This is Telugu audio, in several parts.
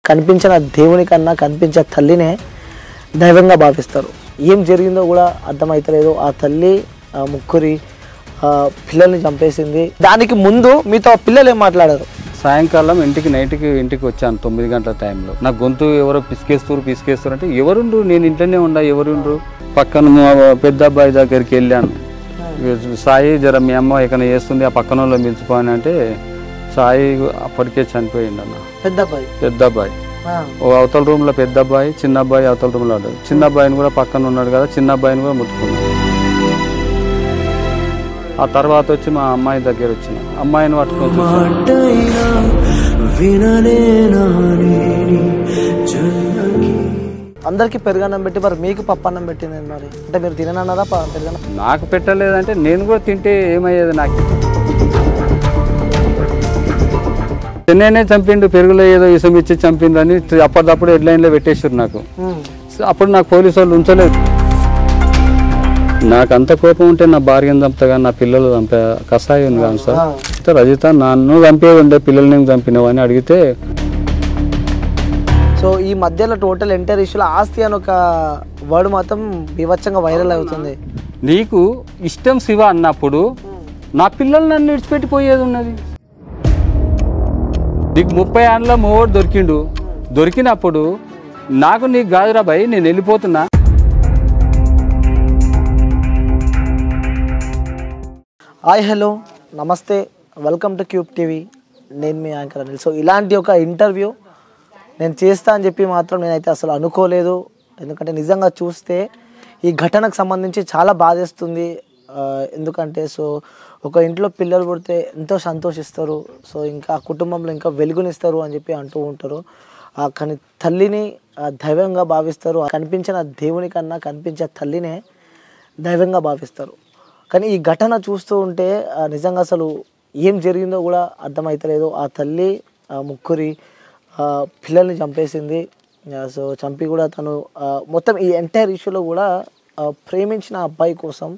కనిపించిన దేవుని కన్నా కనిపించే తల్లినే దైవంగా భావిస్తారు. ఏం జరిగిందో కూడా అర్థమవుతలేదు. ఆ తల్లి ముగ్గురి పిల్లల్ని చంపేసింది. దానికి ముందు మీతో పిల్లలు ఏం మాట్లాడారు? సాయంకాలం ఇంటికి వచ్చాను 9 గంటల టైంలో. నా గొంతు ఎవరో పిసికేస్తారు అంటే ఎవరుండ్రు, నేను ఇంట్లోనే ఉండా, ఎవరుండ్రు. పక్కన పెద్ద అబ్బాయి దగ్గరికి వెళ్ళాను. సాయి జర మీ అమ్మ ఎక్కడ చేస్తుంది, ఆ పక్కన వాళ్ళు పిలిచిపోయాను అంటే సాయి అప్పటికే చనిపోయింది అన్న. పెద్ద అబ్బాయి ఓ అవతల రూమ్లో పెద్ద అబ్బాయి, చిన్న అబ్బాయి అవతల రూమ్లో ఉన్నాడు. చిన్న అబ్బాయిని కూడా పక్కన ఉన్నాడు కదా, చిన్న అబ్బాయిని కూడా ముట్టుకున్నాడు. ఆ తర్వాత వచ్చి మా అమ్మాయి దగ్గర వచ్చిన అమ్మాయిని పట్టుకొని అందరికి పెరుగన్నం పెట్టి మరి మీకు పప్పన్నం పెట్టింది మరి, అంటే మీరు తిననన్నారా పెరుగన్నం? నాకు పెట్టలేదంటే నేను కూడా తింటే ఏమయ్యేది నాకు. చెన్నైనే చంపిండు, పెరుగులో ఏదో విషం ఇచ్చి చంపిండు అని అప్పటిదప్పుడు హెడ్లైన్లో పెట్టేసారు నాకు. అప్పుడు నాకు పోలీసు వాళ్ళు ఉంచలేదు. నాకు అంత కోపం ఉంటే నా భార్యను చంపుతా, నా పిల్లలు చంపా కషాయం కాదు సార్. రజిత నన్ను చంపేది ఉండే పిల్లల్ని చంపినావు అని అడిగితే, సో ఈ మధ్యలో టోటల్ ఎంటైర్ ఇష్యూలో ఆస్తి అని ఒక వర్డ్ మాత్రం వివచ్చంగా వైరల్ అవుతుంది. నీకు ఇష్టం శివ అన్నప్పుడు నా పిల్లలు నన్ను విడిచిపెట్టిపోయేది ఉన్నది. నీకు 30 ఏళ్ళ మూడు దొరికినప్పుడు నాకు నీకు కాదురా భయ్, నేను వెళ్ళిపోతున్నా. హాయ్, హలో, నమస్తే, వెల్కమ్ టు క్యూబ్ టీవీ. నేను మీ యాంకర్ అనిల్. సో ఇలాంటి ఒక ఇంటర్వ్యూ నేను చేస్తా అని చెప్పి మాత్రం నేనైతే అసలు అనుకోలేదు. ఎందుకంటే నిజంగా చూస్తే ఈ ఘటనకు సంబంధించి చాలా బాధేస్తుంది. ఎందుకంటే సో ఒక ఇంట్లో పిల్లలు పుడితే ఎంతో సంతోషిస్తారు, సో ఇంకా కుటుంబంలో ఇంకా వెలుగునిస్తారు అని చెప్పి అంటూ ఉంటారు. కానీ తల్లిని దైవంగా భావిస్తారు. కనిపించిన దేవుని కన్నా కనిపించే తల్లినే దైవంగా భావిస్తారు. కానీ ఈ ఘటన చూస్తూ ఉంటే నిజంగా అసలు ఏం జరిగిందో కూడా అర్థమవుతలేదు. ఆ తల్లి ముగ్గురి పిల్లల్ని చంపేసింది. సో చంపి కూడా తను మొత్తం ఈ ఎంటైర్ ఇష్యూలో కూడా ప్రేమించిన అబ్బాయి కోసం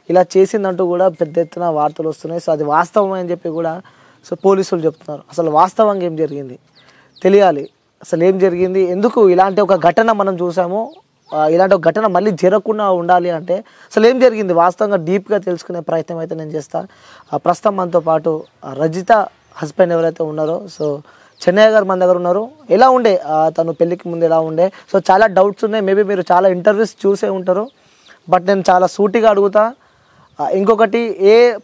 ఇలా చేసిందంటూ కూడా పెద్ద ఎత్తున వార్తలు వస్తున్నాయి. సో అది వాస్తవం అని చెప్పి కూడా సో పోలీసులు చెప్తున్నారు. అసలు వాస్తవంగా ఏం జరిగింది తెలియాలి. అసలు ఏం జరిగింది, ఎందుకు ఇలాంటి ఒక ఘటన మనం చూసాము, ఇలాంటి ఒక ఘటన మళ్ళీ జరగకుండా ఉండాలి అంటే అసలు ఏం జరిగింది వాస్తవంగా డీప్గా తెలుసుకునే ప్రయత్నం అయితే నేను చేస్తాను. ప్రస్తుతం మనతో పాటు రజిత హస్బెండ్ ఎవరైతే ఉన్నారో సో చెన్నయ్య గారు మన దగ్గర ఉన్నారు. ఎలా ఉండే తను పెళ్ళికి ముందు ఎలా ఉండే, సో చాలా డౌట్స్ ఉన్నాయి. మేబీ మీరు చాలా ఇంటర్వ్యూస్ చూసే ఉంటారు, బట్ నేను చాలా సూటిగా అడుగుతా. ఇంకొకటి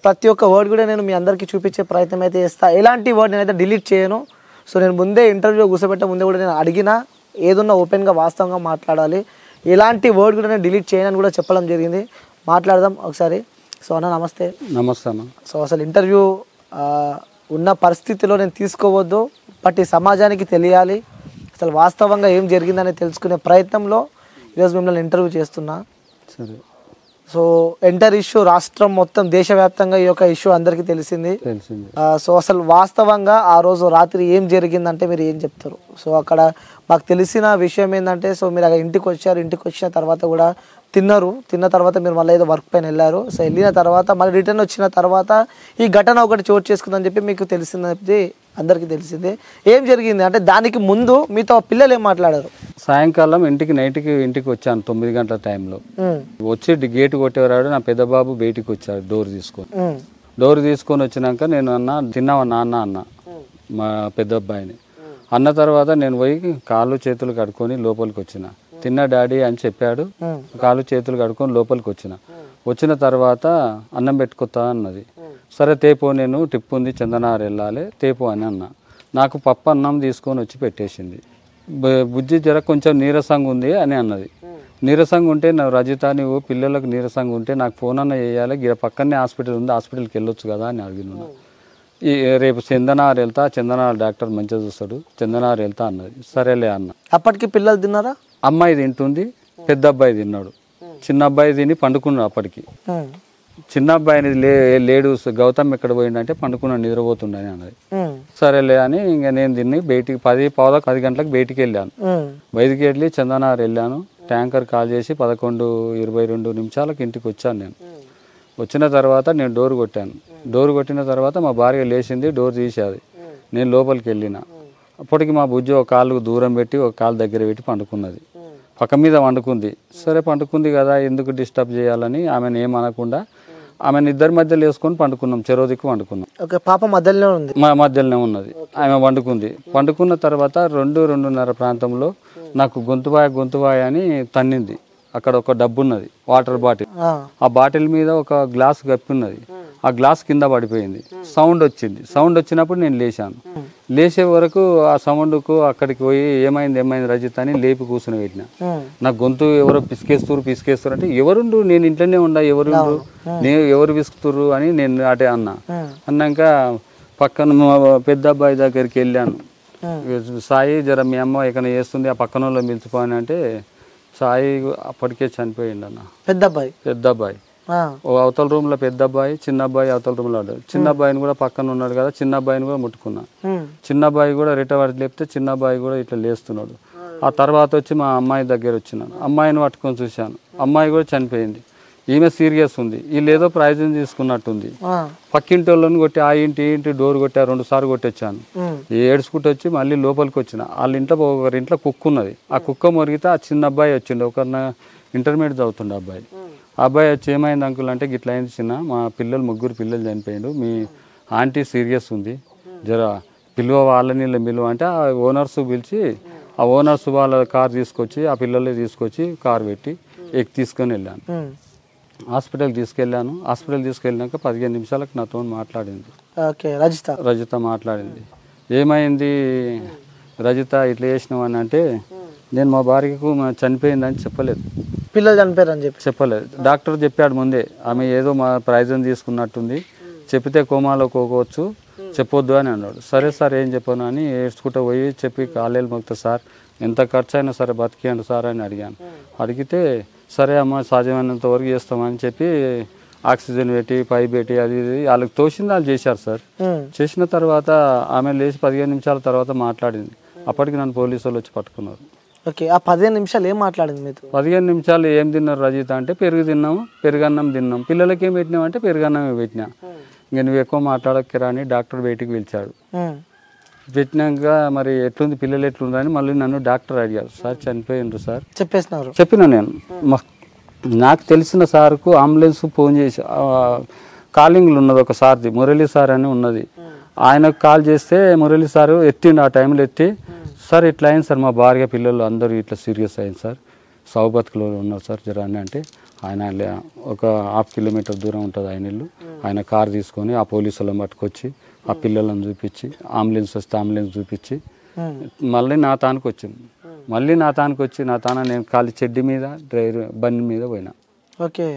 ప్రతి ఒక్క వర్డ్ కూడా నేను మీ అందరికీ చూపించే ప్రయత్నం అయితే చేస్తాను. ఎలాంటి వర్డ్ నేనైతే డిలీట్ చేయను. సో నేను ముందే ఇంటర్వ్యూ కూర్చోబెట్టే ముందే కూడా నేను అడిగినా ఏదున్నా ఓపెన్గా వాస్తవంగా మాట్లాడాలి, ఎలాంటి వర్డ్ కూడా నేను డిలీట్ చేయనని కూడా చెప్పడం జరిగింది. మాట్లాడదాం ఒకసారి. సో అన్న నమస్తే. నమస్తే అన్న. సో అసలు ఇంటర్వ్యూ ఉన్న పరిస్థితిలో నేను తీసుకోవద్దు, బట్ ఈ సమాజానికి తెలియాలి అసలు వాస్తవంగా ఏం జరిగిందని తెలుసుకునే ప్రయత్నంలో ఈరోజు మిమ్మల్ని ఇంటర్వ్యూ చేస్తున్నా. సరే. సో ఎంటర్ ఇష్యూ రాష్ట్రం మొత్తం దేశవ్యాప్తంగా ఈ యొక్క ఇష్యూ అందరికీ తెలిసింది. సో అసలు వాస్తవంగా ఆ రోజు రాత్రి ఏం జరిగిందంటే మీరు ఏం చెప్తారు? సో అక్కడ మాకు తెలిసిన విషయం ఏంటంటే సో మీరు అక్కడ ఇంటికి వచ్చారు, ఇంటికి వచ్చిన తర్వాత కూడా తిన్న తర్వాత మీరు మళ్ళీ ఏదో వర్క్ పైన వెళ్ళారు. సో వెళ్ళిన తర్వాత మళ్ళీ రిటర్న్ వచ్చిన తర్వాత ఈ ఘటన ఒకటి చోటు చేసుకుందని చెప్పి మీకు తెలిసింది, అందరికీ తెలిసిందే. ఏం జరిగింది అంటే దానికి ముందు మీతో పిల్లలు ఏం మాట్లాడారు? సాయంకాలం ఇంటికి వచ్చాను 9 గంటల టైంలో. వచ్చి గేటు కొట్టేవాడు నా పెద్ద బాబు బయటికి వచ్చాడు డోర్ తీసుకొని వచ్చినాక నేను తిన్నావా నాన్న అన్న మా పెద్ద అబ్బాయిని. అన్న తర్వాత నేను పోయి కాళ్ళు చేతులు కడుక్కొని లోపలికి వచ్చిన. తిన్న డాడీ అని చెప్పాడు. కాళ్ళు చేతులు కడుక్కొని లోపలికి వచ్చిన తర్వాత అన్నం పెట్టుకొస్తా అన్నది. సరే తేపో, నేను టిప్పు ఉంది చందనారు వెళ్ళాలి తేపో అని అన్న. నాకు పప్పు అన్నం తీసుకొని వచ్చి పెట్టేసింది. బుజ్జి జర కొంచెం నీరసంగా ఉంది అని అన్నది. నీరసంగా ఉంటే రజిత నువ్వు పిల్లలకు నీరసంగా ఉంటే నాకు ఫోన్ అన్న చేయాలి, పక్కనే హాస్పిటల్ ఉంది, హాస్పిటల్కి వెళ్ళొచ్చు కదా అని అడిగిన. రేపు చందనారు వెళ్తా, చందనారు డాక్టర్ మంచిగా చూస్తాడు, చందనారు వెళ్తా అన్నది. సరేలే అన్న. అప్పటికి పిల్లలు తిన్నారా? అమ్మాయి తింటుంది, పెద్ద అబ్బాయి తిన్నాడు. చిన్న అబ్బాయి తిని పండుకున్నాడు. అప్పటికి చిన్న అబ్బాయిని లేడు, గౌతమ్ ఎక్కడ పోయిందంటే పండుకున్నాడు, నిద్రపోతుండని అన్నది. సరేలే అని ఇంకా నేను తిని బయటికి 10 గంటలకు బయటికి వెళ్ళాను. బయటికి వెళ్ళి చందనారు వెళ్ళాను. ట్యాంకర్ కాల్ చేసి 11:22 నిమిషాలకు ఇంటికి వచ్చాను. నేను వచ్చిన తర్వాత నేను డోర్ కొట్టాను. డోర్ కొట్టిన తర్వాత మా భార్య లేచింది, డోర్ తీసేది. నేను లోపలికి వెళ్ళిన. అప్పటికి మా బుజ్జి ఒక కాలు దూరం పెట్టి ఒక కాలు దగ్గర పెట్టి పండుకున్నది, పక్క మీద వండుకుంది. సరే పండుకుంది కదా ఎందుకు డిస్టర్బ్ చేయాలని ఆమెను ఏమనకుండా ఆమెను ఇద్దరి మధ్యలో వేసుకొని పండుకున్నాం, చెరో దిక్కు పండుకున్నాం. ఓకే, పాప మధ్యలోనే ఉంది. మా మధ్యలోనే ఉన్నది. ఆమె వండుకుంది. పండుకున్న తర్వాత 2-2:30 ప్రాంతంలో నాకు గొంతువాయ అని తన్నింది. అక్కడ ఒక డబ్బు ఉన్నది, వాటర్ బాటిల్. ఆ బాటిల్ మీద ఒక గ్లాస్ గప్పి ఉన్నది. ఆ గ్లాస్ కింద పడిపోయింది. సౌండ్ వచ్చింది. సౌండ్ వచ్చినప్పుడు నేను లేచాను. లేచే వరకు ఆ సౌండ్కు అక్కడికి పోయి ఏమైంది రజిత్ అని లేపి కూర్చుని పెట్టిన. నా గొంతు ఎవరో పిసికేస్తారు అంటే ఎవరుండు, నేను ఇంట్లోనే ఉండా, ఎవరు పిసుకుతుర్రు అని నేను అటే అన్నాక పక్కన మా పెద్ద అబ్బాయి దగ్గరికి వెళ్ళాను. సాయి జర మీ అమ్మ ఎక్కడ చేస్తుంది, ఆ పక్కన వాళ్ళు పిలుచుకోని అంటే సాయి అప్పటికే చనిపోయిండు అన్న. పెద్ద అబ్బాయి ఓ అవతల రూమ్ లో పెద్ద అబ్బాయి, చిన్న అబ్బాయి అవతల రూమ్ లో ఉన్నాడు. చిన్న అబ్బాయిని కూడా పక్కన ఉన్నాడు కదా, చిన్న అబ్బాయిని కూడా ముట్టుకున్నా. చిన్న అబ్బాయి కూడా రిటవర్డ్ లేపితే చిన్న అబ్బాయి కూడా ఇట్లా లేస్తున్నాడు. ఆ తర్వాత వచ్చి మా అమ్మాయి దగ్గర వచ్చినాను. అమ్మాయిని పట్టుకొని చూశాను. అమ్మాయి కూడా చనిపోయింది. ఈమె సీరియస్ ఉంది. వీళ్ళు ఏదో ప్రయోజనం తీసుకున్నట్టుంది. పక్కింటి వాళ్ళని కొట్టి ఆ ఇంటి డోర్ కొట్టా, 2 సార్లు కొట్టొచ్చాను. ఏడ్చుకుంటూ వచ్చి మళ్ళీ లోపలికి వచ్చిన. వాళ్ళ ఇంట్లో ఒకరింట్లో కుక్క ఉన్నది. ఆ కుక్క మొరిగితే ఆ చిన్న అబ్బాయి వచ్చిండు. ఒకరిన ఇంటర్మీడియట్ చదువుతుండే అబ్బాయి. ఆ అబ్బాయి వచ్చి ఏమైంది అంకుల్ అంటే గిట్లా అయింది చిన్న, మా 3 పిల్లలు చనిపోయిండు, మీ ఆంటీ సీరియస్ ఉంది, జర వాళ్ళని పిలువ అంటే ఆ ఓనర్స్ పిలిచి ఆ ఓనర్స్ వాళ్ళ కార్ తీసుకొచ్చి ఆ పిల్లల్ని తీసుకొచ్చి కార్ పెట్టి తీసుకొని వెళ్ళాను. హాస్పిటల్ తీసుకెళ్ళాను. హాస్పిటల్ తీసుకెళ్ళినాక 15 నిమిషాలకు నాతో మాట్లాడింది. రజిత మాట్లాడింది. ఏమైంది రజిత ఇట్లా చేసినావు అని అంటే నేను మా భార్యకు చనిపోయిందని చెప్పలేదు, పిల్లలు చనిపోయారని చెప్పలేదు. డాక్టర్ చెప్పాడు ముందే, ఆమె ఏదో మా ప్రైజన్ తీసుకున్నట్టుంది, చెప్తే కోమాలో పోవచ్చు, చెప్పొద్దు అని అన్నాడు. సరే సార్ ఏం చెప్పాను అని ఏడ్చుకుంటూ పోయి చెప్పి కాలేలు మొక్తా సార్, ఎంత ఖర్చు అయినా సరే బతికేయండి సార్ అని అడిగాను. అడిగితే సరే అమ్మ సాధ్యమైనంత వరకు చేస్తామని చెప్పి ఆక్సిజన్ పెట్టి పైప్ పెట్టి అది వాళ్ళకి తోచింది వాళ్ళు చేశారు సార్. చేసిన తర్వాత ఆమె లేచి 15 నిమిషాల తర్వాత మాట్లాడింది. అప్పటికి నన్ను పోలీసు వాళ్ళు వచ్చి పట్టుకున్నారు. ఓకే, ఆ 15 నిమిషాలు ఏం మాట్లాడింది మీతో? 15 నిమిషాలు ఏం తిన్నారు రజిత అంటే పెరుగు తిన్నాము, పెరుగన్నం తిన్నాం. పిల్లలకి ఏం పెట్టినాం అంటే పెరుగన్నమే పెట్టినా. ఇంకా నువ్వు ఎక్కువ మాట్లాడక్కరా అని డాక్టర్ బయటికి పిలిచాడు. పెట్టినాక మరి ఎట్లుంది పిల్లలు ఎట్లుందని మళ్ళీ నన్ను డాక్టర్ అడిగారు. సార్ చనిపోయిండ్రు సార్ చెప్పిన నేను. నాకు తెలిసిన సార్కు అంబులెన్స్ ఫోన్ చేసి కాలింగ్లు ఉన్నది ఒక సార్ది, మురళి సార్ అని ఉన్నది. ఆయనకు కాల్ చేస్తే మురళి సారు ఎత్తిండు. ఆ టైంలో ఎత్తి సార్ ఇట్లా అయింది సార్, మా భార్య పిల్లలు అందరూ ఇట్లా సీరియస్ అయింది సార్, సౌబత్కులో ఉన్నారు సార్ జర అని అంటే ఆయన ఒక 1/2 కిలోమీటర్ దూరం ఉంటుంది ఆయన ఇల్లు. ఆయన కార్ తీసుకొని ఆ పోలీసులను పట్టుకొచ్చి ఆ పిల్లలను చూపించి అంబులెన్స్ వస్తే అంబులెన్స్ చూపించి మళ్ళీ నా తానికి వచ్చింది. నా తాన నేను ఖాళీ చెడ్డి మీద డ్రైవర్ బండి మీద పోయినా. ఓకే,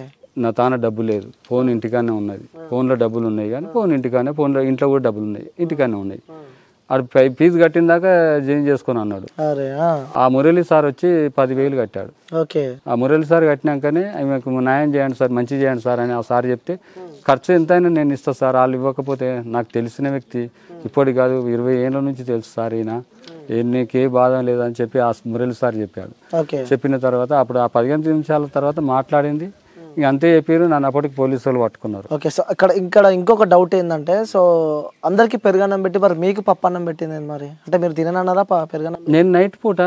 నా తాన డబ్బు లేదు, ఫోన్ ఇంటికానే ఉన్నది. ఫోన్లో డబ్బులు ఉన్నాయి కానీ ఫోన్ ఇంటికానే, ఫోన్లో ఇంట్లో కూడా డబ్బులు ఉన్నాయి, ఇంటికానే ఉన్నాయి. అది ఫీజు కట్టిన దాకా చేంజ్ చేసుకొని అన్నాడు. ఆ మురళి సార్ వచ్చి 10,000 కట్టాడు. ఆ మురళి సార్ కట్టినాకనే ఆమెకు న్యాయం చేయండి సార్, మంచి చేయండి సార్ అని ఆ సార్ చెప్తే ఖర్చు ఎంతైనా నేను ఇస్తాను సార్, వాళ్ళు ఇవ్వకపోతే నాకు తెలిసిన వ్యక్తి, ఇప్పటి కాదు 20 ఏళ్ళ నుంచి తెలుసు సార్, ఈయన నీకే బాధ లేదని చెప్పి ఆ మురళి సార్ చెప్పాడు. చెప్పిన తర్వాత అప్పుడు ఆ 15 నిమిషాల తర్వాత మాట్లాడింది. ఇక అంతే చెప్పారు. నన్ను అప్పటికి పోలీసు వాళ్ళు పట్టుకున్నారు. ఓకే, సో ఇక్కడ ఇంకొక డౌట్ ఏంటంటే, సో అందరికి పెరుగన్నం పెట్టి మరి మీకు పప్పన్నం పెట్టింది మరి, అంటే మీరు తిననన్నారా పెరుగన్నం? నేను నైట్ పూట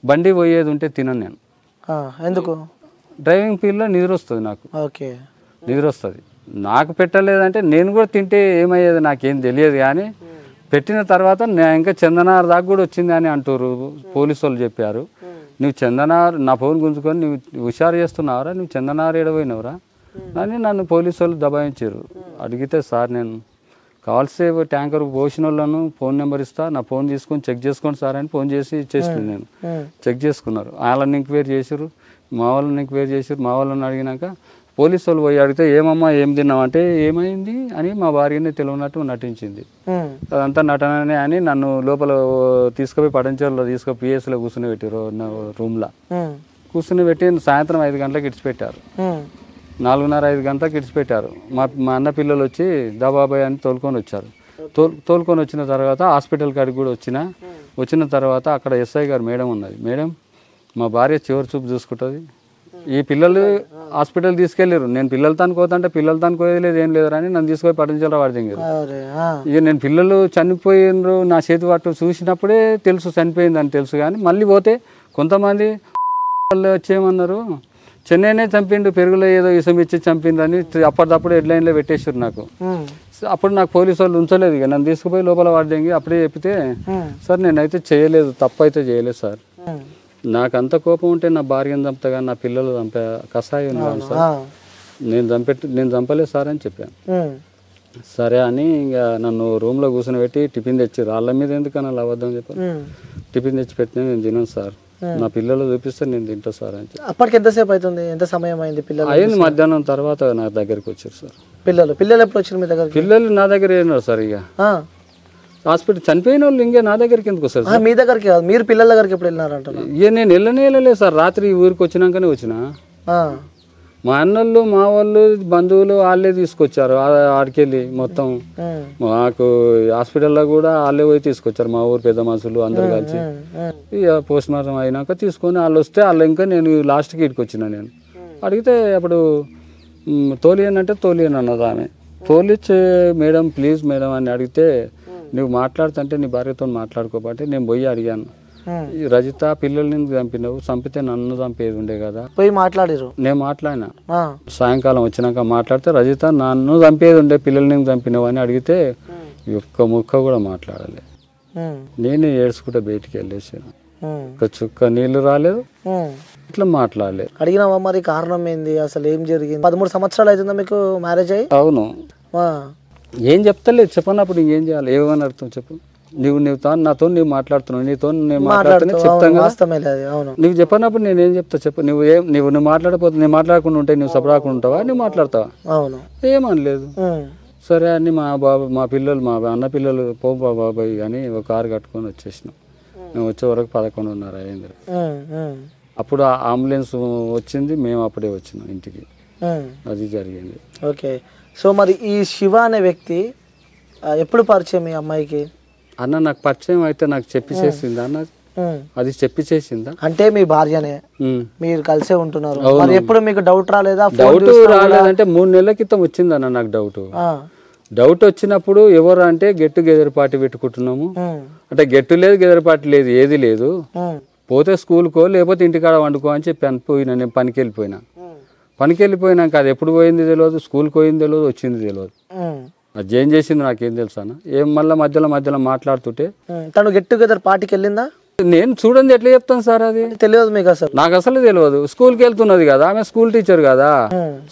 బండి పోయేది ఉంటే తినను నేను. ఎందుకు? డ్రైవింగ్ ఫీల్డ్లో నిద్ర వస్తుంది నాకు. ఓకే, నిద్ర వస్తుంది. నాకు పెట్టలేదంటే నేను కూడా తింటే ఏమయ్యేది నాకేం తెలియదు. కానీ పెట్టిన తర్వాత ఇంకా చందనార్ దాకా కూడా వచ్చింది అని అంటారు పోలీసు వాళ్ళు చెప్పారు. నువ్వు చందనార్ నా ఫోన్ గుంజుకొని నువ్వు హుషారు చేస్తున్నావురా, నువ్వు చందనార్ ఏడపోయినవురా అని నన్ను పోలీసు వాళ్ళు దబాయించారు. అడిగితే సార్ నేను కావాల్సే ట్యాంకర్ పోసిన వాళ్ళను ఫోన్ నెంబర్ ఇస్తా, నా ఫోన్ తీసుకొని చెక్ చేసుకోండి సార్ అని ఫోన్ చేసి ఇచ్చేసింది. నేను చెక్ చేసుకున్నారు. వాళ్ళని ఎంక్వైరీ చేశారు, మా వాళ్ళని ఎంక్వైరీ చేశారు. మా వాళ్ళని అడిగినాక పోలీసు వాళ్ళు పోయి అడిగితే ఏమమ్మా ఏం తిన్నామంటే ఏమైంది అని మా భార్యని తెలియనట్టు నటించింది. అదంతా నటననే అని నన్ను లోపల తీసుకుపోయి పడంచెల్లో తీసుకుపోయి పిఎస్లో కూర్చుని పెట్టారు. రూమ్లో కూర్చుని పెట్టి సాయంత్రం 5 గంటలకు ఇడిచిపెట్టారు. 4:30-5 గంటలకు ఇడిచిపెట్టారు. మా అన్న పిల్లలు వచ్చి దాబాబాయ్ అని తోలుకొని వచ్చారు. తోలుకొని వచ్చిన తర్వాత హాస్పిటల్ కాడికి కూడా వచ్చిన తర్వాత అక్కడ ఎస్ఐ గారు మేడం ఉన్నది. మేడం మా భార్య చివరి చూపు చూసుకుంటుంది, ఈ పిల్లలు హాస్పిటల్ తీసుకెళ్ళారు. నేను పిల్లలతో అనుకోతుంటే పిల్లలతో అనుకోలేదు ఏం లేదు అని నన్ను తీసుకొని పట్టించాలి వాడి దగ్గర. ఇక నేను పిల్లలు చనిపోయినరు నా చేతి పట్టు చూసినప్పుడే తెలుసు చనిపోయిందని తెలుసు. కానీ మళ్ళీ పోతే కొంతమంది వాళ్ళు వచ్చేయమన్నారు, చెన్నైనే చంపిండు, పెరుగులో ఏదో విషం ఇచ్చి చంపిండు అని అప్పటిదప్పుడు హెడ్లైన్లో పెట్టేసారు నాకు. అప్పుడు నాకు పోలీసు వాళ్ళు ఉంచలేదు, ఇక నన్ను తీసుకుపోయి లోపల వాడి అప్పుడే చెప్తే, సార్ నేనైతే చేయలేదు, తప్పు అయితే చేయలేదు సార్, నాకు అంత కోపం ఉంటే నా భార్యను చంపుతా కానీ నా పిల్లలు చంపే కషాయం ఉన్నాను సార్, నేను చంపలేదు సార్ అని చెప్పాను. సరే అని ఇంకా నన్ను రూమ్లో కూర్చొని పెట్టి టిఫిన్ తెచ్చి వాళ్ళ మీద ఎందుకన్నా అలా అబద్ధం చెప్పాను. టిఫిన్ తెచ్చి పెట్టినా నేను తినను సార్, నా పిల్లలు చూపిస్తే నేను తింటా సార్ అని చెప్పి. అప్పటికి ఎంతసేపు అవుతుంది, ఎంత సమయం అయింది? పిల్లలు అయింది మధ్యాహ్నం తర్వాత నా దగ్గరికి వచ్చారు సార్. పిల్లలు ఎప్పుడు వచ్చారు మీ దగ్గర? పిల్లలు నా దగ్గర ఏన్నారు సార్. ఇక హాస్పిటల్ చనిపోయిన వాళ్ళు ఇంకా నా దగ్గరికి ఎందుకు వస్తారు సార్? మీ దగ్గరికి కాదు, మీరు పిల్లల దగ్గరికి ఎప్పుడు వెళ్ళినారంట? ఇక నేను వెళ్ళలేదు సార్, రాత్రి ఊరికి వచ్చినాకనే వచ్చిన. మా అన్నోళ్ళు మా వాళ్ళు బంధువులు వాళ్ళే తీసుకొచ్చారు ఆడికెళ్ళి మొత్తం. మాకు హాస్పిటల్లో కూడా వాళ్ళే పోయి తీసుకొచ్చారు, మా ఊరు పెద్ద మనుషులు అందరు కలిసి. ఇక పోస్ట్ మార్టం అయినాక తీసుకొని వాళ్ళు వస్తే వాళ్ళు ఇంకా నేను లాస్ట్కి ఇటుకు వచ్చిన. నేను అడిగితే అప్పుడు తోలియన్ అంటే తోలియన్ అన్నది ఆమె. తోలిచ్చే మేడం ప్లీజ్ మేడం అని అడిగితే, నువ్వు మాట్లాడుతుంటే నీ భార్యతో మాట్లాడుకోబట్టి నేను పోయి అడిగాను, రజిత పిల్లల్ని చంపినావు, చంపితే నన్ను చంపేది ఉండే కదా. పోయి మాట్లాడారు? నేను మాట్లాడినా. సాయంకాలం వచ్చినాక మాట్లాడితే, రజిత నన్ను చంపేది ఉండే పిల్లల్ని చంపినావు అని అడిగితే ఒక్క ముక్క కూడా మాట్లాడలే. నేనే ఏడ్చుకుంటే బయటికి వెళ్ళేసాను, ఒక చుక్క నీళ్లు రాలేదు, ఇట్లా మాట్లాడలేదు. అడిగినావా మరి కారణం ఏంది, అసలు ఏం జరిగింది? 13 సంవత్సరాలు అవుతుందా మీకు మ్యారేజ్ అయ్యి? అవును. ఏం చెప్తలేదు, చెప్పనప్పుడు ఇంకేం చేయాలి, ఏమని అర్థం చెప్పు. నువ్వు నాతో నువ్వు మాట్లాడుతున్నావు, నీతో నేను మాట్లాడుతున్నా చెప్తాను కదా. నువ్వు చెప్పనప్పుడు నేనేం చెప్తా చెప్పు. నువ్వు మాట్లాడకపోతే నేను మాట్లాడకుండా ఉంటే నువ్వు సపరాకుండా ఉంటావా, నువ్వు మాట్లాడతావా? ఏమనలేదు. సరే అని మా పిల్లలు మా అన్న పిల్లలు బాబాయ్ అని ఒక కారు కట్టుకొని వచ్చేసినాం. మేము వచ్చే వరకు 11:30 అయింది. అప్పుడు అంబులెన్స్ వచ్చింది, మేము అప్పుడే వచ్చినాం ఇంటికి. అది జరిగింది. ఓకే. సో మరి ఈ శివ అనే వ్యక్తి ఎప్పుడు పరిచయం మీ అమ్మాయికి? అన్న నాకు పరిచయం అయితే నాకు చెప్పి చేసిందా అన్న? అది చెప్పి చేసిందా అంటే మీ భార్యనే, మీరు కలిసే ఉంటున్నారు. మరి ఎప్పుడు మీకు డౌట్ రాలేదా? డౌట్ రాలేదంటే 3 నెలల క్రితం వచ్చిందన్న నాకు డౌట్ వచ్చినప్పుడు ఎవరు అంటే గెట్ టుగెదర్ పార్టీ పెట్టుకుంటున్నాము అంటే గెట్టు లేదు గెదర్ పార్టీ లేదు ఏది లేదు, పోతే స్కూల్కో లేకపోతే ఇంటికాడ వండుకో అని చెప్పి అనిపోయినా. నేను పనికి వెళ్ళిపోయినాక అది ఎప్పుడు పోయింది తెలియదు, స్కూల్కి పోయింది తెలియదు, వచ్చింది తెలియదు. అది ఏం చేసింది నాకేం తెలుసా అన్న. ఏం మధ్యలో మాట్లాడుతుంటే తను గెట్ టుగెదర్ పార్టీకి వెళ్ళిందా? నేను చూడండి ఎట్లా చెప్తాను సార్, అది తెలియదు మీకు అసలు? నాకు అసలు తెలియదు. స్కూల్కి వెళ్తున్నది కదా, ఆమె స్కూల్ టీచర్ కదా,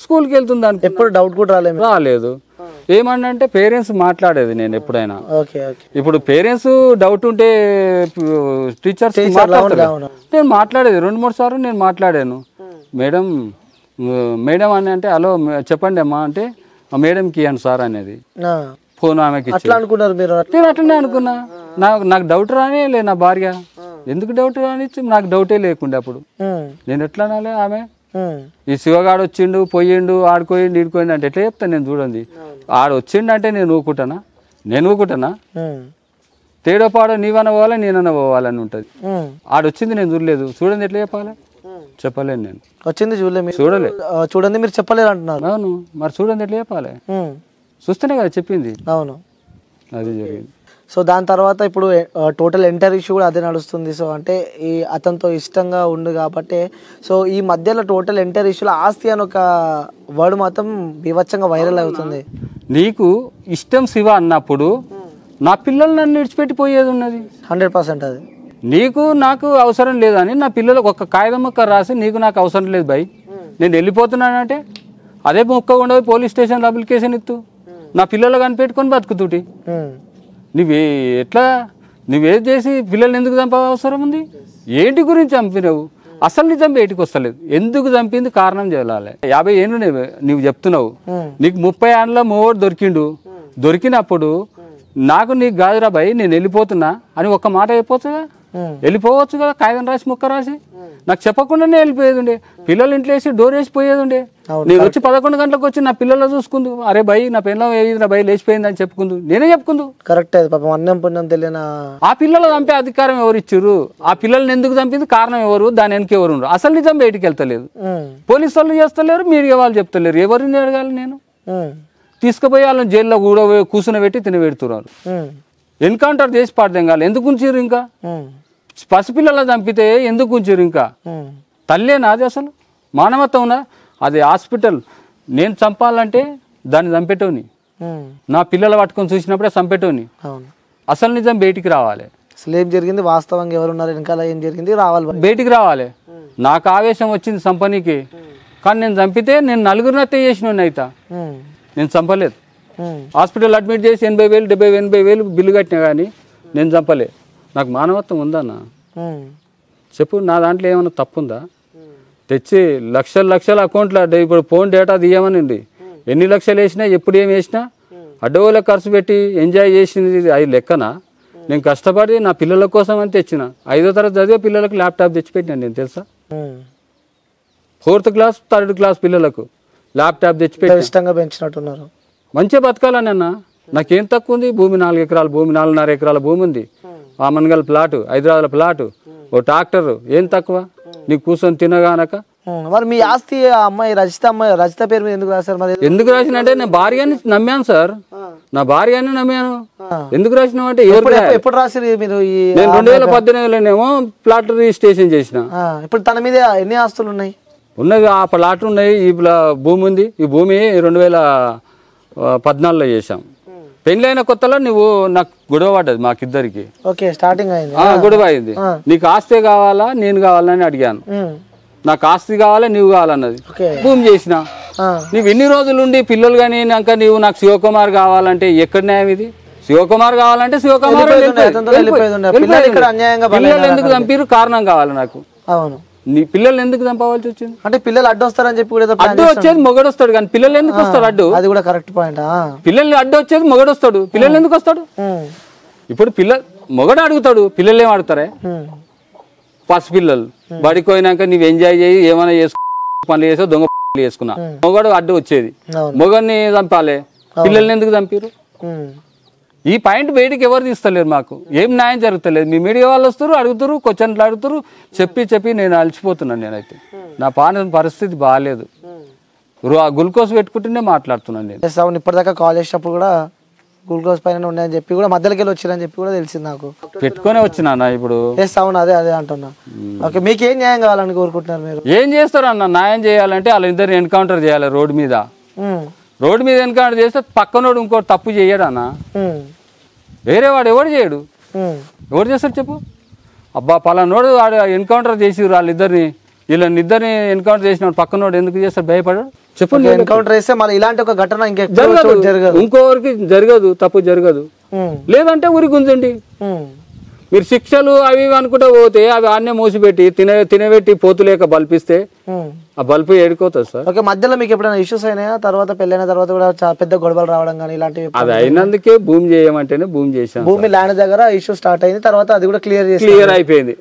స్కూల్కి వెళ్తుంది అని ఎప్పుడు డౌట్ కూడా రాలేదు. ఏమన్నంటే పేరెంట్స్ మాట్లాడేది నేను ఎప్పుడైనా. ఇప్పుడు పేరెంట్స్ డౌట్ ఉంటే టీచర్స్ నేను మాట్లాడేది 2-3 సార్లు నేను మాట్లాడాను. మేడం అని అంటే హలో చెప్పండి అమ్మా అంటే మేడంకి ఇవ్వండి సార్ అనేది ఫోన్ ఆమెకి. నేను అట్లనే అనుకున్నా. నాకు డౌట్ రానే లే నా భార్య, ఎందుకు డౌట్ రానిచ్చి నాకు డౌటే లేకుండే అప్పుడు. నేను ఎట్లా అనాలి ఆమె ఈ శివగాడు వచ్చిండు పోయిండు ఆడుకోయిండు ఈడుకోయిండు అంటే ఎట్లా చెప్తాను నేను? చూడండి ఆడు వచ్చిండు అంటే నేను ఊకుంటానా? తేడో పాడో నీవన్న పోవాలి నేనన్నా పోవాలని ఉంటుంది. ఆడు వచ్చింది నేను చూడలేదు, చూడండి ఎట్లా చెప్పాలి? చెప్పలేను నేను. వచ్చింది చూడండి మీరు చెప్పలేరు అంటున్నారు. అవును, మరి చూడండి ఎట్లా చెప్పాలి? చూస్తేనే కదా చెప్పింది. అవును, అది జరిగింది. సో దాని తర్వాత ఇప్పుడు టోటల్ ఎంటర్ ఇష్యూ కూడా అదే నడుస్తుంది. సో అంటే ఈ అతనితో ఇష్టంగా ఉండు కాబట్టి సో ఈ మధ్యలో టోటల్ ఎంటర్ ఇష్యూలో ఆస్తి అని ఒక వర్డ్ మాత్రం బీభత్సంగా వైరల్ అవుతుంది. నీకు ఇష్టం శివ అన్నప్పుడు నా పిల్లలు నన్ను విడిచిపెట్టిపోయేది ఉన్నది 100%. అది నీకు నాకు అవసరం లేదని నా పిల్లలకు ఒక కాగితం ముక్క రాసి నీకు నాకు అవసరం లేదు భయ్ నేను వెళ్ళిపోతున్నానంటే అదే ముక్క ఉండవు పోలీస్ స్టేషన్లో అప్లికేషన్ ఇత్తు, నా పిల్లలు కనిపెట్టుకొని బతుకుతుటి. నువ్వేది చేసి పిల్లల్ని ఎందుకు చంప అవసరం ఉంది? ఏంటి గురించి చంపినవు? అసలు నిజం బయటికి వస్తలేదు. ఎందుకు చంపింది కారణం చేయాలి. 50 ఏళ్ళు నువ్వు చెప్తున్నావు, నీకు 30 ఏళ్ళ మోడు దొరికినప్పుడు నీకు కాదురా భయ్ నేను వెళ్ళిపోతున్నా అని ఒక్క మాట అయిపోతుందా? వెళ్ళిపోవచ్చు కదా, కాగితం రాసి ముక్క రాసి. నాకు చెప్పకుండానే వెళ్ళిపోయేది ఉండే. పిల్లలు ఇంట్లో వేసి డోర్ వేసి పోయేది ఉండే. నేను వచ్చి 11 గంటలకు వచ్చి నా పిల్లలు చూసుకుందు, అరే భయ్ నా పిల్లలు ఏది నా భయ్ లేచిపోయింది అని చెప్పుకుందు, నేనే చెప్పుకుందు. కరెక్ట్. పాపం అన్నం పుణ్యం తెలియని ఆ పిల్లలు చంపే అధికారం ఎవరు ఇచ్చారు? ఆ పిల్లల్ని ఎందుకు చంపింది, కారణం ఎవరు, దాని వెనక ఎవరు ఉండరు? అసలు నిజం బయటికి వెళ్తలేదు. పోలీసు వాళ్ళు చేస్తలేరు, మీడియా వాళ్ళు చెప్తలేరు. ఎవరిని అడగాలి నేను? తీసుకుపోయి వాళ్ళని జైల్లో కూడా కూర్చుని పెట్టి తినబెడుతున్నారు. ఎన్కౌంటర్ చేసి పాడదేంగాలి. ఎందుకు ఉంచారు? ఇంకా పసిపిల్లల చంపితే ఎందుకు ఉంచారు? ఇంకా తల్లేనా అది? అసలు మానవత్వం ఉన్నా? అది హాస్పిటల్. నేను చంపాలంటే దాన్ని చంపేటోని, నా పిల్లలు పట్టుకొని చూసినప్పుడే చంపేటోని. అసలు నిజం బయటికి రావాలి. అసలు ఏం జరిగింది, వాస్తవంగా ఎవరున్నారు వెనకాల, ఏం జరిగింది రావాలి, బయటికి రావాలి. నాకు ఆవేశం వచ్చింది చంపనీకి, కానీ నేను చంపితే నేను నలుగురిని హత్య చేసిన అయితా. నేను చంపలేదు. హాస్పిటల్ అడ్మిట్ చేసి 80,000 70,000 బిల్లు కట్టినా కానీ నేను చంపలే. నాకు మానవత్వం ఉందన్న చెప్పు. నా దాంట్లో ఏమైనా తప్పుందా? తెచ్చి లక్షల అకౌంట్లో ఇప్పుడు ఫోన్ డేటా తీయమనండి. ఎన్ని లక్షలు వేసినా, ఎప్పుడు ఏం వేసినా అడ్డగోల ఖర్చు పెట్టి ఎంజాయ్ చేసింది అది లెక్కనా? నేను కష్టపడి నా పిల్లల కోసం అని తెచ్చిన. 5వ తరగతి చదివే పిల్లలకు ల్యాప్టాప్ తెచ్చిపెట్టినాను నేను, తెలుసా? 4th క్లాస్ 3rd క్లాస్ పిల్లలకు ల్యాప్టాప్ తెచ్చిపెట్టి ఇష్టంగా పెంచినట్టున్నారు. మంచిగా బతకాలని అన్న. నాకేం తక్కువ ఉంది? భూమి 4 ఎకరాల భూమి, 4.5 ఎకరాల భూమి ఉంది. ఆ మనగల్ ప్లాటు, హైదరాబాద్ ప్లాటు, ఓ ట్రాక్టర్. ఏం తక్కువ? నీకు కూర్చొని తినగానక. మరి మీ ఆస్తి అమ్మాయి రజిత పేరు మీద ఎందుకు రాశారు? మరి ఎందుకు రాసిన అంటే నేను భార్యని నమ్మాను సార్. నా భార్యని నమ్మాను. ఎందుకు రాసినావు అంటే ఎప్పుడు రాశారు మీరు? నేను 2018లోనేమో ప్లాట్ రిజిస్ట్రేషన్ చేసిన. ఇప్పుడు తన మీద ఎన్ని ఆస్తులు ఉన్నాయి? ఉన్నది ఆ ప్లాట్ ఉన్నాయి, ఈ భూమి ఉంది. ఈ భూమి 2014లో చేశాం. పెళ్ళైన కొత్తలో నువ్వు నాకు గొడవ పడ్డది మాకిద్దరికి. స్టార్టింగ్ అయింది, గొడవ అయింది. నీకు ఆస్తి కావాలా నేను కావాలని అడిగాను. నాకు ఆస్తి కావాలా నువ్వు కావాలన్నది. భూమి చేసిన. నువ్వు ఎన్ని రోజులు ఉండి పిల్లలు కానీ నువ్వు నాకు శివకుమార్ కావాలంటే ఎక్కడ న్యాయం ఇది? శివకుమార్ కావాలంటే శివకుమార్. పిల్లలు ఎందుకు చంపారు? కారణం కావాలి నాకు. అవును. నీ పిల్లల్ని ఎందుకు చంపవలసి వచ్చింది? అంటే పిల్లలు అడ్డు వస్తారని చెప్పి అడ్డు వచ్చేది మొగడు వస్తాడు, కానీ పిల్లలు ఎందుకు వస్తాడు అడ్డు? అది కూడా కరెక్ట్ పాయింట్. పిల్లల్ని అడ్డు వచ్చేది మొగడు వస్తాడు, పిల్లలు ఎందుకు వస్తాడు? ఇప్పుడు మొగడు అడుగుతాడు, పిల్లలు ఏం అడుగుతారే? పసి పిల్లలు బడికి పోయినాక నువ్వు ఎంజాయ్ చేయి, ఏమైనా చేసుకో, పనులు చేసో, దొంగ పనులు చేసుకున్నా. మొగడు అడ్డు వచ్చేది, మొగడిని చంపాలి. పిల్లల్ని ఎందుకు చంపారు? ఈ పాయింట్ బయటికి ఎవరు తీస్తలేరు. మాకు ఏం న్యాయం జరుగుతలేదు. మీ మీడియా వాళ్ళు వస్తారు, అడుగుతారు, క్వశ్చన్లు అడుగుతారు. చెప్పి నేను అలసిపోతున్నాను. నేనైతే నా పరిస్థితి బాగాలేదు. గ్లూకోజ్ పెట్టుకుంటూనే మాట్లాడుతున్నాను నేను. అవును, ఇప్పటిదాకా కాల్ చేసినప్పుడు కూడా గ్లూకోజ్ పైన ఉన్నాయని చెప్పి కూడా మధ్యలోకి వెళ్ళి వచ్చారని చెప్పి కూడా తెలిసింది నాకు. పెట్టుకునే వచ్చినా ఇప్పుడు. అవును, అదే అంటున్నా. ఓకే, మీకు ఏం న్యాయం కావాలని కోరుకుంటున్నారు మీరు? ఏం చేస్తారు అన్న? న్యాయం చేయాలంటే వాళ్ళిద్దరు ఎన్కౌంటర్ చేయాలి రోడ్డు మీద. రోడ్డు మీద ఎన్కౌంటర్ చేస్తే పక్కనోడు ఇంకోటి తప్పు చేయడు అన్న. వేరే వాడు ఎవడు చేయడు. ఎవరు చేస్తారు చెప్పు? అబ్బా పలానోడు వాడు ఎన్కౌంటర్ చేసి వాళ్ళిద్దరిని, వీళ్ళనిద్దరిని ఎన్కౌంటర్ చేసినప్పుడు పక్కనోడు ఎందుకు చేస్తారు? భయపడాడు చెప్పు. ఎన్కౌంటర్ చేస్తే మరి ఇలాంటి ఒక ఘటన జరగదు, ఇంకోరికి జరగదు, తప్పు జరగదు. లేదంటే ఊరికి గుంజండి. మీరు శిక్షలు అవి అనుకుంటా పోతే అవి ఆన్నే మూసిపెట్టి తినబెట్టి పోతులేక బల్పిస్తే ఆ బల్బు ఏడుకోతుంది సార్. ఓకే, మధ్యలో మీకు ఎప్పుడైనా ఇష్యూస్ అయినాయా? తర్వాత పెళ్ళైన తర్వాత కూడా పెద్ద గొడవలు రావడం కానీ ఇలాంటివి? అది అయినందుకే భూమి చేయమంటేనే భూమి చేసాం. భూమి ల్యాండ్ దగ్గర ఇష్యూ స్టార్ట్ అయింది, తర్వాత అది కూడా క్లియర్ అయిపోయింది.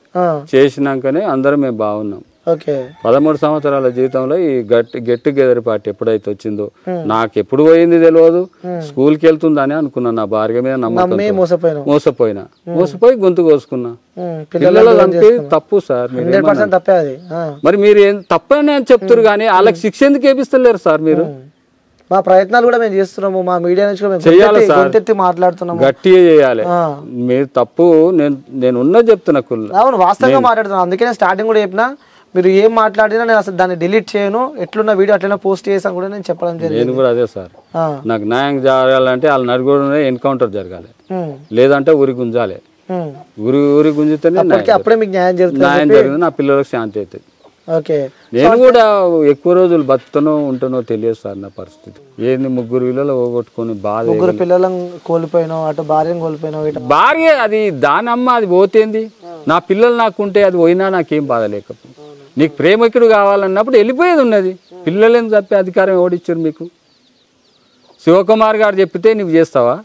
చేసినాకనే అందరం మేము బాగున్నాం. ఓకే, 13 సంవత్సరాల జీవితంలో ఈ గెట్ టుగెదర్ పార్టీ ఎప్పుడైతే వచ్చిందో నాకు ఎప్పుడు పోయింది తెలియదు. స్కూల్కి వెళ్తుందని అనుకున్నా. నా భార్య మీద నమ్మకం మోసపోయి గొంతు కోసుకున్నా. పిల్లలు చంపి తప్పు సార్. మరి మీరు ఏం తప్పని అని చెప్తారు కానీ వాళ్ళకి శిక్ష ఎందుకు వేపిస్తలేరు సార్? మీరు మా ప్రయత్నాలు కూడా మేము చేస్తున్నాము, మా మీడియా నుంచి చేయాలి సార్, మాట్లాడుతున్నాము, గట్టిగా చేయాలి. మీరు తప్పు నేను ఉన్నది చెప్తున్నా. అవును, వాస్తవంగా మాట్లాడుతున్నాను. అందుకే నేను స్టార్టింగ్ కూడా చెప్పినా, మీరు ఏం మాట్లాడినా నేను అసలు దాన్ని డిలీట్ చేయను, ఎట్లున్న వీడియో అట్లనే పోస్ట్ చేసాను కూడా నేను చెప్పడం జరిగింది. నేను కూడా అదే సార్, నాకు న్యాయం జరగాలంటే వాళ్ళ నలుగురు ఎన్కౌంటర్ జరగాలి, లేదంటే ఊరి గుంజాలి. ఊరి గుంజితేనే అప్పుడే మీకు న్యాయం జరిగింది, నా పిల్లలకు శాంతి అవుతుంది. ఓకే, నేను కూడా ఎక్కువ రోజులు బతుకుతానో ఉంటానో తెలియదు సార్ నా పరిస్థితి. ఏంది 3 పిల్లలు పోగొట్టుకుని బాధ. 3 పిల్లలను కోల్పోయినావు, అటు భార్యను కోల్పోయినావు. భార్య అది దానమ్మ, అది పోతేంది. నా పిల్లలు నాకుంటే అది పోయినా నాకేం బాధ లేకపోతే. నీకు ప్రేమికుడు కావాలన్నప్పుడు వెళ్ళిపోయేది ఉన్నది. పిల్లలని చెప్పే అధికారం ఎవడిచ్చారు మీకు? శివకుమార్ గారు చెప్పితే నువ్వు చేస్తావా?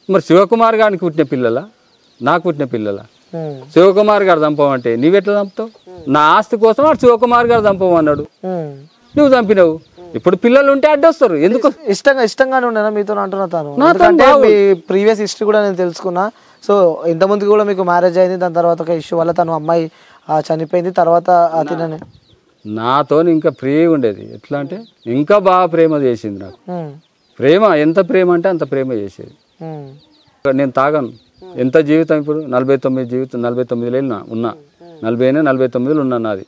మరి శివకుమార్ గారికి పుట్టిన పిల్లలా, నాకు పుట్టిన పిల్లలా? శివకుమార్ గారు చంపమంటే నువ్వెట్లా చంపుతావు? నా ఆస్తి కోసం వాడు శివకుమార్ గారు చంపమన్నాడు, నువ్వు చంపినావు. ఇప్పుడు పిల్లలు ఉంటే అడ్డొస్తారు ఎందుకు? ఇష్టంగానే ఉండేనా మీతో అంటున్నా తను? ఎందుకంటే మీ ప్రీవియస్ హిస్టరీ కూడా నేను తెలుసుకున్నా. సో ఇంతకుముందు కూడా మీకు మ్యారేజ్ అయింది, దాని తర్వాత ఒక ఇష్యూ వల్ల తను అమ్మాయి చనిపోయింది, తర్వాత తినని నాతో ఇంకా ఫ్రీగా ఉండేది. ఎట్లా అంటే ఇంకా బాగా ప్రేమ చేసింది నాకు. ప్రేమ ఎంత ప్రేమ అంటే అంత ప్రేమ చేసేది. నేను తాగను. ఎంత జీవితం ఇప్పుడు 49 ఏళ్ళు ఉన్నా, 49 ఉన్నా నాది.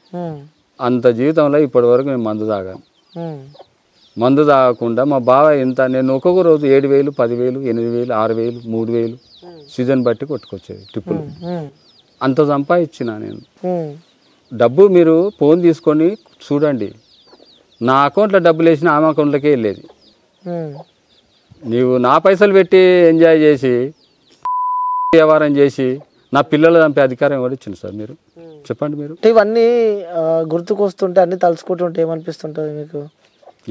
అంత జీవితంలో ఇప్పటి వరకు నేను మందు తాగాను. మందు తాగకుండా మా బావ ఎంత, నేను ఒక్కొక్క రోజు 7,000, 10,000, 8,000, 6,000, 3,000 సీజన్ బట్టి కొట్టుకొచ్చేది ట్రిప్పులు. అంత సంపాదించిన నేను. డబ్బు మీరు ఫోన్ తీసుకొని చూడండి, నా అకౌంట్లో డబ్బులు వేసిన ఆమె అకౌంట్లోకే వెళ్ళేది. నీవు నా పైసలు పెట్టి ఎంజాయ్ చేసి వ్యవహారం చేసి నా పిల్లలు చంపే అధికారం ఎవరు ఇచ్చింది సార్? మీరు చెప్పండి. మీరు ఇవన్నీ గుర్తుకొస్తుంటే అన్ని తలుచుకుంటుంటే ఏమనిపిస్తుంటుంది మీకు?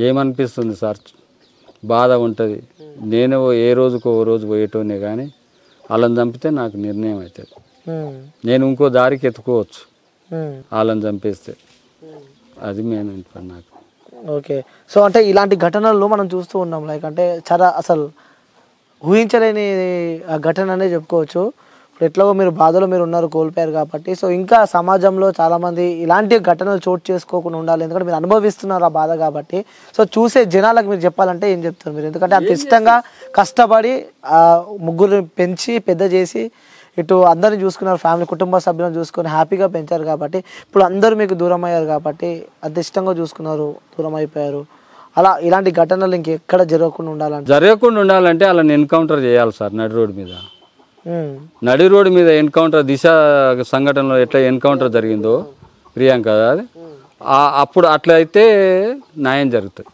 ఏమనిపిస్తుంది సార్? బాధ ఉంటుంది. నేను ఏ రోజుకో ఓ రోజు పోయేటోనే కానీ వాళ్ళని చంపితే నాకు నిర్ణయం అవుతుంది. నేను ఇంకో దారికి ఎత్తుకోవచ్చు వాళ్ళని చంపేస్తే. అది మెయిన్ ఇప్పుడు నాకు. ఓకే. సో అంటే ఇలాంటి ఘటనలు మనం చూస్తూ ఉన్నాం. లైక్ అంటే చాలా అసలు ఊహించలేని ఘటన అనే చెప్పుకోవచ్చు. ఇప్పుడు ఎట్లాగో మీరు బాధలో మీరు ఉన్నారు, కోల్పోయారు కాబట్టి. సో ఇంకా సమాజంలో చాలామంది ఇలాంటి ఘటనలు చోటు చేసుకోకుండా ఉండాలి, ఎందుకంటే మీరు అనుభవిస్తున్నారు ఆ బాధ కాబట్టి. సో చూసే జనాలకు మీరు చెప్పాలంటే ఏం చెప్తారు మీరు? ఎందుకంటే అంత ఇష్టంగా కష్టపడి ముగ్గురు పెంచి పెద్ద చేసి ఇటు అందరిని చూసుకున్నారు, ఫ్యామిలీ కుటుంబ సభ్యులను చూసుకొని హ్యాపీగా పెంచారు కాబట్టి. ఇప్పుడు అందరూ మీకు దూరం అయ్యారు కాబట్టి, అంత ఇష్టంగా చూసుకున్నారు, దూరం అయిపోయారు. అలా ఇలాంటి ఘటనలు ఇంకెక్కడ జరగకుండా ఉండాలంటే వాళ్ళని ఎన్కౌంటర్ చేయాలి సార్. నడి రోడ్డు మీద ఎన్కౌంటర్, దిశ సంఘటనలో ఎట్లా ఎన్కౌంటర్ జరిగిందో ప్రియాంక అది, అప్పుడు అట్లా అయితే న్యాయం జరుగుతుంది.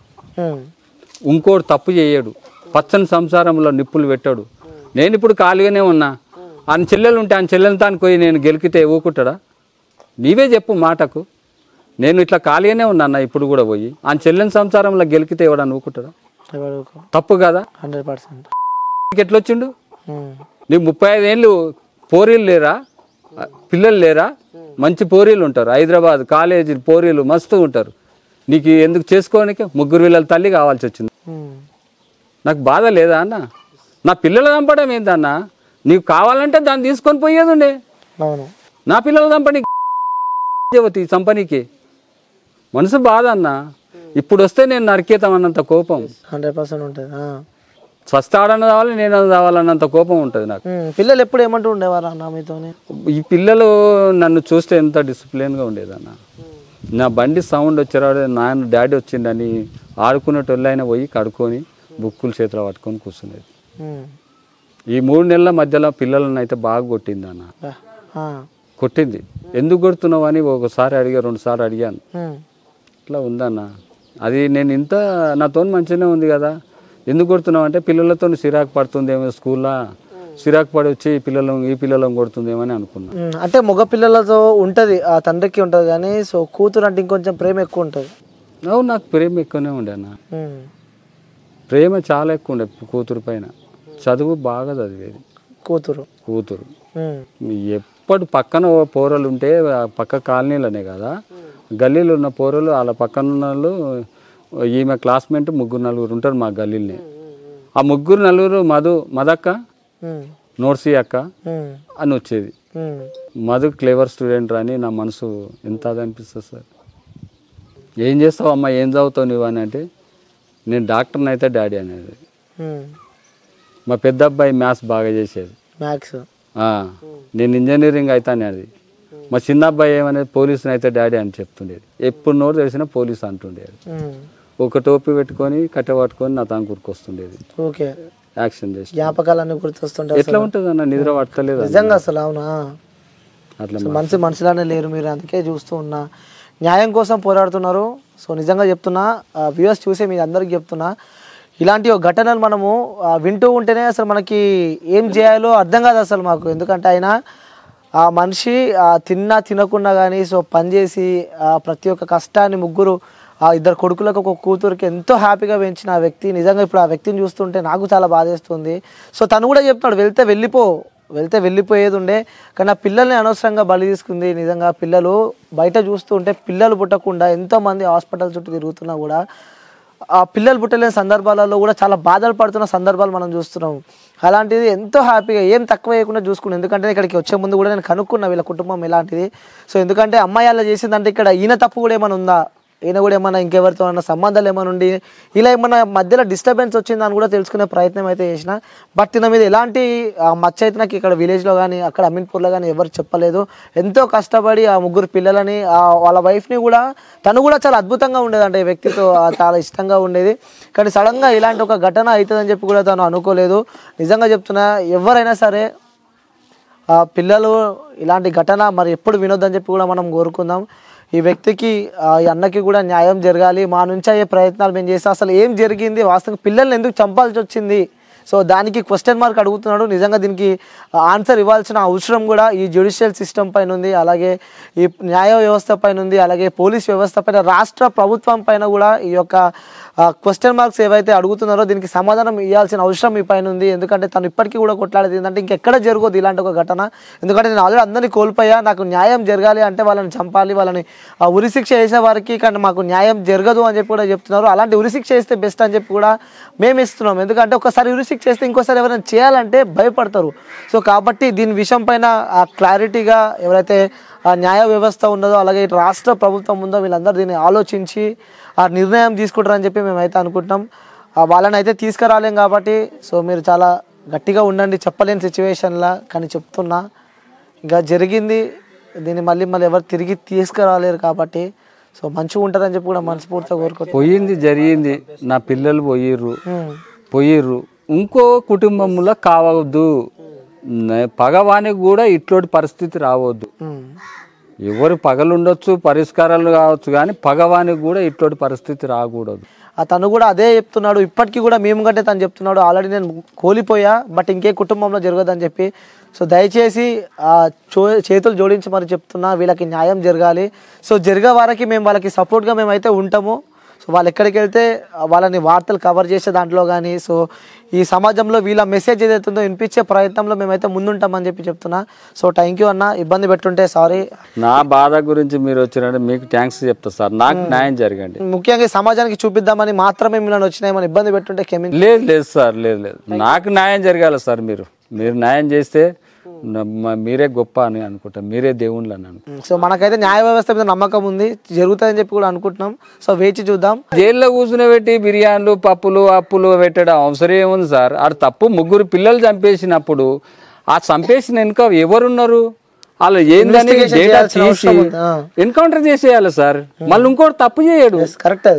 ఇంకోటి తప్పు చేయడు, పచ్చని సంసారంలో నిప్పులు పెట్టాడు. నేను ఇప్పుడు ఖాళీగానే ఉన్నా, ఆయన చెల్లెలు ఉంటే ఆయన చెల్లెలు తాను పోయి నేను గెలికితే ఊకుంటాడా? నీవే చెప్పు మాటకు. నేను ఇట్లా ఖాళీగానే ఉన్నా, ఇప్పుడు కూడా పోయి ఆయన చెల్లెని సంసారంలో గెలికితే ఎవడని ఊకుంటాడా? తప్పు కదా? 100%. ఎట్లొచ్చిండు? నీకు 35 ఏళ్ళు పోరీలు లేరా? పిల్లలు లేరా? మంచి పోరీలు ఉంటారు, హైదరాబాద్ కాలేజీ పోరీలు మస్తు ఉంటారు. నీకు ఎందుకు చేసుకోనికి 3 పిల్లల తల్లి కావాల్సి వచ్చింది? నాకు బాధ లేదా అన్న? నా పిల్లలు చంపడం ఏందన్నా? నీకు కావాలంటే దాన్ని తీసుకొని పోయేది ఉండే. నా పిల్లలు చంపనీకి మనసు బాధ అన్న. ఇప్పుడు వస్తే నేను నరికేతామన్నంత కోపం 100% ఉంటుంది. స్వస్థాడన కావాలి, నేను కావాలన్నంత కోపం ఉంటుంది నాకు. పిల్లలు ఎప్పుడు ఏమంటూ ఉండేవారు అన్న మీతోనే? ఈ పిల్లలు నన్ను చూస్తే ఎంత డిసిప్లిన్గా ఉండేదన్న. నా బండి సౌండ్ వచ్చేవాడు, నాన్న డాడీ వచ్చిండని ఆడుకునేటోళ్ళైనా పోయి కడుక్కొని బుక్కులు చేతిలో పట్టుకొని కూర్చునేది. ఈ 3 నెలల మధ్యలో పిల్లలను అయితే బాగా కొట్టింది అన్న. కొట్టింది. ఎందుకు కొడుతున్నావు అని ఒకసారి అడిగా, 2 సార్లు అడిగాను. ఇట్లా ఉందన్న, అది నేను ఇంత నాతో మంచిగానే ఉంది కదా, ఎందుకు కొడుతున్నావు అంటే పిల్లలతో సిరాకు పడుతుందేమో, స్కూల్లో సిరాకు పడి వచ్చి ఈ పిల్లలను కొడుతుందేమో అని అనుకున్నా. అంటే మగ పిల్లలతో ఉంటుంది, ఆ తండ్రికి ఉంటుంది కానీ, సో కూతురు అంటే ఇంకొంచెం ప్రేమ ఎక్కువ ఉంటుంది. అవును, నాకు ప్రేమ ఎక్కువనే ఉండే అన్న. ప్రేమ చాలా ఎక్కువ ఉండే కూతురు పైన. చదువు బాగా చదివేది కూతురు. ఎప్పుడు పక్కన పోరలు ఉంటే, పక్క కాలనీలనే కదా, గల్లీలు ఉన్న పోరలు వాళ్ళ పక్కన ఉన్న వాళ్ళు, ఈమె క్లాస్మేట్ 3-4 ఉంటారు మా గల్లీని. ఆ 3-4 మదక్క, నోర్సీ అక్క అని వచ్చేది. మధు క్లేవర్ స్టూడెంట్ అని నా మనసు ఎంత అది అనిపిస్తుంది సార్. ఏం చేస్తావు అమ్మ, ఏం చదువుతావు నువ్వు అని అంటే, నేను డాక్టర్ని అయితే డాడీ అనేది. మా పెద్ద అబ్బాయి మ్యాథ్స్ బాగా చేసేది, నేను ఇంజనీరింగ్ అయితే అనేది. మా చిన్న అబ్బాయి ఏమనేది, పోలీసుని అయితే డాడీ అని చెప్తుండేది. ఎప్పుడు నోరు తెలిసినా పోలీసు అంటుండేది. ఒక టోపీ పెట్టుకొని కట్టె పట్టుకొని నా తాను గుర్కొస్తుండేది. యాక్షన్ చేసి జ్ఞాపకాలన్నీ గుర్తొస్తుంటాయి. ఎట్లా ఉంటుంది అన్న, నిద్ర పట్టలేదు నిజంగా అసలు. అవునా, అట్లా మనుషులానే లేరు మీరు, అందుకే చూస్తూ ఉన్నా. న్యాయం కోసం పోరాడుతున్నారు. సో నిజంగా చెప్తున్నా, వ్యూవర్స్ చూసే మీ అందరికి చెప్తున్నా, ఇలాంటి ఘటనలు మనము వింటూ ఉంటేనే అసలు మనకి ఏం చేయాలో అర్థం కాదు అసలు మాకు. ఎందుకంటే ఆయన ఆ మనిషి తిన్నా తినకుండా కానీ, సో పనిచేసి ప్రతి ఒక్క కష్టాన్ని 2 కొడుకులకు ఒక కూతురికి ఎంతో హ్యాపీగా పెంచిన ఆ వ్యక్తి. నిజంగా ఇప్పుడు ఆ వ్యక్తిని చూస్తుంటే నాకు చాలా బాధేస్తుంది. సో తను కూడా చెప్తున్నాడు, వెళ్తే వెళ్ళిపో, వెళ్తే వెళ్ళిపోయేది ఉండే. కానీ ఆ పిల్లల్ని అనవసరంగా బలి తీసుకుంది. నిజంగా పిల్లలు బయట చూస్తూ ఉంటే పిల్లలు పుట్టకుండా ఎంతోమంది హాస్పిటల్ చుట్టూ తిరుగుతున్నా కూడా ఆ పిల్లలు పుట్టలేని సందర్భాలలో కూడా చాలా బాధలు పడుతున్న సందర్భాలు మనం చూస్తున్నాం. అలాంటిది ఎంతో హ్యాపీగా ఏం తక్కువ వేయకుండా చూసుకున్నాను. ఎందుకంటే ఇక్కడికి వచ్చే ముందు కూడా నేను కనుక్కున్నా వీళ్ళ కుటుంబం ఎలాంటిది. సో ఎందుకంటే అమ్మాయి అలా చేసిందంటే ఇక్కడ ఈయన తప్పు కూడా ఏమైనా ఉందా, ఈయన కూడా ఏమన్నా ఇంకెవరితో అన్న సంబంధాలు ఏమైనా ఉండి ఇలా ఏమన్నా మధ్యలో డిస్టర్బెన్స్ వచ్చిందని కూడా తెలుసుకునే ప్రయత్నం అయితే చేసిన. బట్ దీని మీద ఎలాంటి మచ్చ అయితే నాకు ఇక్కడ విలేజ్లో కానీ అక్కడ అమీన్పూర్లో కానీ ఎవరు చెప్పలేదు. ఎంతో కష్టపడి ఆ ముగ్గురు పిల్లలని వాళ్ళ వైఫ్ని కూడా తను కూడా చాలా అద్భుతంగా ఉండేది, అంటే వ్యక్తితో చాలా ఇష్టంగా ఉండేది. కానీ సడన్గా ఇలాంటి ఒక ఘటన అవుతుందని చెప్పి కూడా తను అనుకోలేదు. నిజంగా చెప్తున్నా, ఎవరైనా సరే పిల్లలు ఇలాంటి ఘటన మరి ఎప్పుడు వినొద్దని చెప్పి కూడా మనం కోరుకుందాం. ఈ వ్యక్తికి ఈ అన్నకి కూడా న్యాయం జరగాలి. మా నుంచి అయ్యే ప్రయత్నాలు మేము చేస్తాం. అసలు ఏం జరిగింది, వాస్తవంగా పిల్లల్ని ఎందుకు చంపాల్సి వచ్చింది, సో దానికి క్వశ్చన్ మార్క్ అడుగుతున్నాడు. నిజంగా దీనికి ఆన్సర్ ఇవ్వాల్సిన అవసరం కూడా ఈ జ్యుడిషియల్ సిస్టమ్ పైన ఉంది, అలాగే ఈ న్యాయ వ్యవస్థ పైన ఉంది, అలాగే పోలీస్ వ్యవస్థ పైన, రాష్ట్ర ప్రభుత్వం పైన కూడా ఈ యొక్క క్వశ్చన్ మార్క్స్ ఏవైతే అడుగుతున్నారో దీనికి సమాధానం ఇవ్వాల్సిన అవసరం మీ పైన ఉంది. ఎందుకంటే తను ఇప్పటికీ కూడా కొట్లాడేది ఏంటంటే ఇంకెక్కడ జరగదు ఇలాంటి ఒక ఘటన. ఎందుకంటే నేను ఆల్రెడీ అందరినీ కోల్పోయా, నాకు న్యాయం జరగాలి అంటే వాళ్ళని చంపాలి, వాళ్ళని ఉరిశిక్ష వేసే వారికి కానీ మాకు న్యాయం జరగదు అని చెప్పి కూడా చెప్తున్నారు. అలాంటి ఉరిశిక్ష వేస్తే బెస్ట్ అని చెప్పి కూడా మేము ఇస్తున్నాం. ఎందుకంటే ఒకసారి ఉరిశిక్ష చేస్తే ఇంకోసారి ఎవరైనా చేయాలంటే భయపడతారు. సో కాబట్టి దీని విషయం పైన క్లారిటీగా ఎవరైతే న్యాయ వ్యవస్థ ఉన్నదో అలాగే రాష్ట్ర ప్రభుత్వం ఉందో వీళ్ళందరూ దీన్ని ఆలోచించి ఆ నిర్ణయం తీసుకుంటారని చెప్పి మేమైతే అనుకుంటున్నాం. వాళ్ళని అయితే తీసుకురాలేం కాబట్టి సో మీరు చాలా గట్టిగా ఉండండి. చెప్పలేని సిచ్యువేషన్లా కానీ చెప్తున్నా, ఇంకా జరిగింది దీన్ని మళ్ళీ ఎవరు తిరిగి తీసుకురాలేరు కాబట్టి సో మంచిగా ఉంటారని చెప్పి కూడా మనస్ఫూర్తిగా కోరుకుంటున్నాం. పోయింది జరిగింది, నా పిల్లలు పోయిర్రు ఇంకో కుటుంబంలో కావద్దు, పగవానికి కూడా ఇట్లాంటి పరిస్థితి రావద్దు. ఎవరు పగలు ఉండొచ్చు, పరిష్కారాలు కావచ్చు, కానీ పగవానికి కూడా ఇట్లాంటి పరిస్థితి రాకూడదు. తను కూడా అదే చెప్తున్నాడు. ఇప్పటికీ కూడా మేము కంటే తను చెప్తున్నాడు, ఆల్రెడీ నేను కోల్పోయా బట్ ఇంకే కుటుంబంలో జరగదని చెప్పి. సో దయచేసి చేతులు జోడించి మరి చెప్తున్నా, వీళ్ళకి న్యాయం జరగాలి. సో జరిగే వారికి మేము వాళ్ళకి సపోర్ట్గా మేమైతే ఉంటాము. సో వాళ్ళు ఎక్కడికి వెళ్తే వాళ్ళని వార్తలు కవర్ చేసే దాంట్లో కానీ సో ఈ సమాజంలో వీళ్ళ మెసేజ్ ఏదైతుందో వినిపించే ప్రయత్నంలో మేమైతే ముందుంటామని చెప్పి చెప్తున్నా. సో థ్యాంక్ యూ అన్న, ఇబ్బంది పెట్టుంటే సారీ. నా బాధ గురించి మీరు వచ్చినట్టు మీకు థ్యాంక్స్ చెప్తా సార్, నాకు న్యాయం జరగండి. ముఖ్యంగా సమాజానికి చూపిద్దామని మాత్రమే మిమ్మల్ని వచ్చినాయని ఇబ్బంది పెట్టుంటే క్షమించండి. లేదు సార్, లేదు నాకు న్యాయం జరగాలి సార్. మీరు న్యాయం చేస్తే మీరే గొప్ప అని అనుకుంటాం, మీరే దేవుళ్ళు అని అనుకుంటాం. సో మనకైతే న్యాయ వ్యవస్థ మీద నమ్మకం ఉంది, జరుగుతుందని చెప్పి కూడా అనుకుంటున్నాం. సో వేచి చూద్దాం. జైల్లో కూర్చుని పెట్టి బిర్యానీలు పప్పులు అప్పులు పెట్టడం అవసరం ఏముంది సార్? ఆడు తప్పు ముగ్గురు పిల్లలు చంపేసినప్పుడు ఆ చంపేసిన వెనుక ఎవరున్నారు, వాళ్ళు ఏందని డేటా తీసి ఎన్కౌంటర్ చేసేయాలి సార్. మళ్ళీ ఇంకోటి తప్పు చేయడు. కరెక్ట్,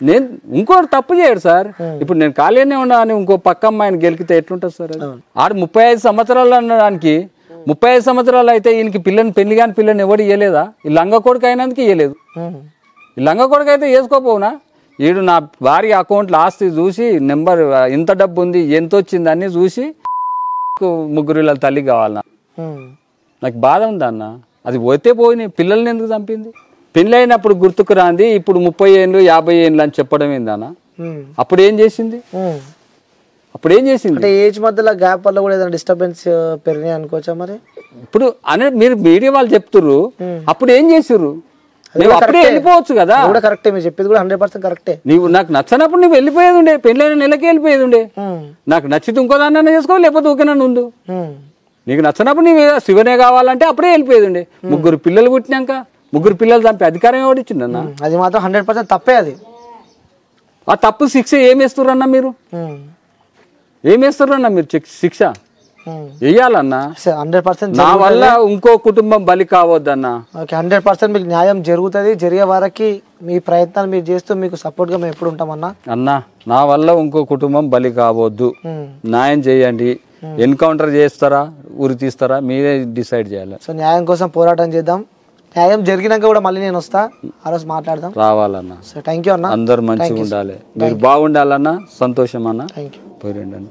నేను ఇంకోటి తప్పు చేయడు సార్. ఇప్పుడు నేను ఖాళీనే ఉన్నా అని ఇంకో పక్క అమ్మాయిని గెలికితే ఎట్లుంటుంది సార్? ఆడు 35 సంవత్సరాలు అనడానికి 35 సంవత్సరాలు అయితే ఈయనకి పెళ్లి కాని పిల్లని ఎవడు ఇవ్వలేదా? ఈ లంగ కొడుకు అయినందుకు ఇవ్వలేదు. ఈ లంగ కొడుకు అయితే వేసుకోపోవునా? ఈడు నా భార్య అకౌంట్లో ఆస్తి చూసి నెంబర్ ఇంత డబ్బు ఉంది ఎంత వచ్చింది అన్ని చూసి ముగ్గురు తల్లి కావాలన్నా. నాకు బాధ ఉంది అన్న. అది పోతే పోయినాయి, పిల్లల్ని ఎందుకు చంపింది? పెళ్ళి అయినప్పుడు గుర్తుకు రాంది, ఇప్పుడు 30 ఏళ్ళు 50 ఏళ్ళు అని చెప్పడం ఏందన్న? అప్పుడు ఏం చేసింది? అంటే ఏజ్ మధ్యలో గ్యాప్ వల్ల కూడా ఏదైనా డిస్టర్బెన్స్ పెరిగినాయి అనుకోవచ్చా మరి? ఇప్పుడు అనే మీరు మీడియా వాళ్ళు చెప్తుర్రు, అప్పుడు ఏం చేసిర్రు? నువ్వు అప్పుడే వెళ్ళిపోవచ్చు కదా. కరెక్టే, మీరు చెప్పేది కూడా 100% కరెక్టే. నీవు నాకు నచ్చనప్పుడు నువ్వు వెళ్ళిపోయేది ఉండే, పెళ్ళైన నెలకి వెళ్ళిపోయేది ఉండే. నాకు నచ్చితే ఇంకో దాన్ని చేసుకో, లేకపోతే ఊకేనా ఉండు. నీకు నచ్చినప్పుడు నీవు శివనే కావాలంటే అప్పుడే వెళ్ళిపోయేది ఉండే. ముగ్గురు పిల్లలు పుట్టినాక ముగ్గురు పిల్లలు చంపే అధికారం ఎవడిచ్చిండన్న? అది మాత్రం 100% తప్పే. అది ఆ తప్పు శిక్ష ఏమేస్తుర్రన్నా మీరు? ఏమేస్తుర్రన్నా మీరు శిక్ష వెయ్యాలన్నా? 100% నా వల్ల ఇంకో కుటుంబం బలి కావద్దన్నా. 100% మీకు న్యాయం జరుగుతుంది. జరిగే వారికి మీ ప్రయత్నాలు మీరు చేస్తూ మీకు సపోర్ట్ గా మేము ఎప్పుడు ఉంటామన్నా. అన్నా నా వల్ల ఇంకో కుటుంబం బలి కావద్దు, న్యాయం చేయండి. ఎన్కౌంటర్ చేస్తారా ఉరి తీస్తారా మీరే డిసైడ్ చేయాలి. సో న్యాయం కోసం పోరాటం చేద్దాం. న్యాయం జరిగినాక కూడా మళ్ళీ నేను వస్తా, ఆ రోజు మాట్లాడదాం. రావాలన్నా. సో థ్యాంక్ యూ అన్న. అందరు మంచిగా ఉండాలి, మీరు బాగుండాలన్నా. సంతోషం అన్న. Thank you. పోయి రండి.